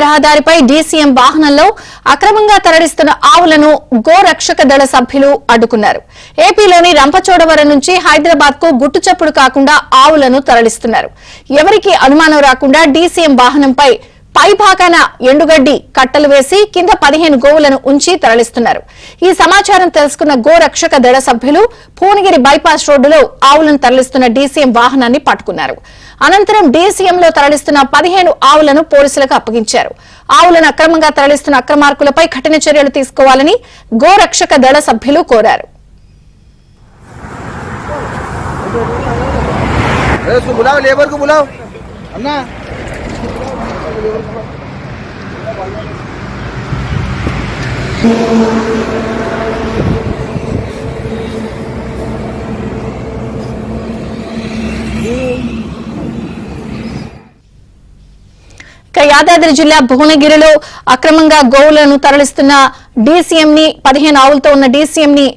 రహదారిపై డీసీఎం వాహనంలో అక్రమంగా తరలిస్తున్న ఆవులను గోరక్షక దళ సభ్యులు అడ్డుకున్నారు. ఏపీలోని రంపచోడవరం నుంచి హైదరాబాద్ కు గుట్టుచప్పుడు కాకుండా ఆవులను తరలిస్తున్నారు. ఎవరికీ అనుమానం రాకుండా డీసీఎం వాహనంపై పైభాగాన ఎండుగడ్డి కట్టలు వేసి కింద 15 గోవులను ఉంచి తరలిస్తున్నారు. ఈ సమాచారం తెలుసుకున్న గోరక్షక దళ సభ్యులు భువనగిరి బైపాస్ రోడ్డులో ఆవులను తరలిస్తున్న డీసీఎం వాహనాన్ని పట్టుకున్నారు. అనంతరం డీసీఎంలో తరలిస్తున్న 15 ఆవులను పోలీసులకు అప్పగించారు. ఆవులను అక్రమంగా తరలిస్తున్న అక్రమార్కులపై కఠిన చర్యలు తీసుకోవాలని గోరక్షక దళ సభ్యులు కోరారు. యాదాద్రి జిల్లా భువనగిరిలో అక్రమంగా గోవులను తరలిస్తున్న డీసీఎం ని 15 ఆవులతో ఉన్న డీసీఎం ని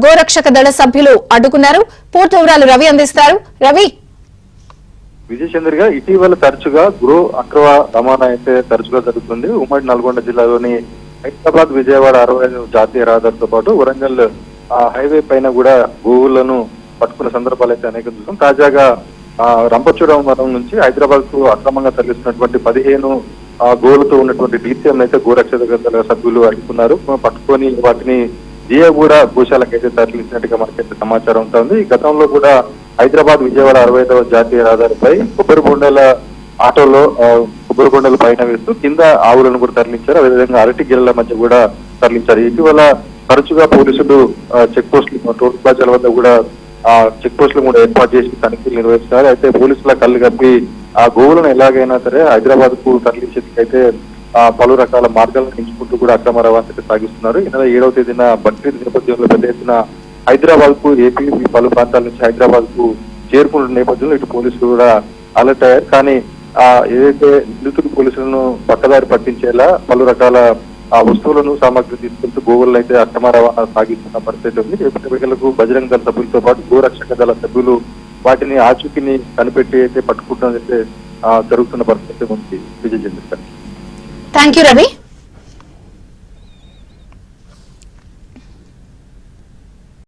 గోరక్షక దళ సభ్యులు అడ్డుకున్నారు. పూర్తి వివరాలు రవి అందిస్తారు. రవి, విజయచంద్రగా ఇటీవల తరచుగా గృహ అక్రమ రవాణా అయితే తరచుగా జరుగుతుంది. ఉమ్మడి నల్గొండ జిల్లాలోని హైదరాబాద్ విజయవాడ 65 జాతీయ రహదారితో పాటు వరంగల్ హైవే పైన కూడా గోవులను పట్టుకున్న సందర్భాలు అయితే అనేక చూసాం. తాజాగా రంపచోడవరం నుంచి హైదరాబాద్ కు అక్రమంగా తరలిస్తున్నటువంటి 15 గోవులతో ఉన్నటువంటి డీసీఎం అయితే గోరక్షక దళ సభ్యులు అడ్డుకున్నారు. పట్టుకొని వాటిని జియాగూడ గోశాలకైతే తరలించినట్టుగా మనకైతే సమాచారం ఉంటుంది. గతంలో కూడా హైదరాబాద్ విజయవాడ 65వ జాతీయ రహదారిపై కొబ్బరిబొండల ఆటోలో కొబ్బరిబొండలు పైన వేస్తూ కింద ఆవులను కూడా తరలించారు. అదేవిధంగా అరటి గిల్లల మధ్య కూడా తరలించారు. ఇటీవల తరచుగా పోలీసులు చెక్ పోస్టులు టోల్ ప్లాజాల వద్ద కూడా చెక్ పోస్టులు కూడా ఏర్పాటు చేసి తనిఖీలు నిర్వహిస్తున్నారు. అయితే పోలీసుల కళ్ళు కప్పి ఆ గోవులను ఎలాగైనా సరే హైదరాబాద్ కు తరలించేందుకైతే పలు రకాల మార్గాలను ఎంచుకుంటూ కూడా అక్రమ రవాణా సాగిస్తున్నారు. ఈ నెల 7వ తేదీన బక్రీద్ నేపథ్యంలో పెద్ద ఎత్తున హైదరాబాద్ కు ఏపీ పలు ప్రాంతాల నుంచి హైదరాబాద్ కు చేరుకున్న నేపథ్యంలో ఇటు పోలీసులు కూడా అలర్ట్ అయ్యారు. కానీ ఏదైతే నిందితులు పోలీసులను పక్కదారి పట్టించేలా పలు రకాల వస్తువులను సామాగ్రి తీసుకెళ్తూ గోవులను అయితే అక్రమ రవాణా సాగిస్తున్న పరిస్థితి ఉంది. ఎప్పటికలకు బజరంగ దళ సభ్యులతో పాటు గోరక్షక దళ సభ్యులు వాటిని ఆచూకీని కనిపెట్టి అయితే పట్టుకుంటున్నదైతే జరుగుతున్న పరిస్థితి ఉంది. విజయచంద్ర. Thank you Ravi.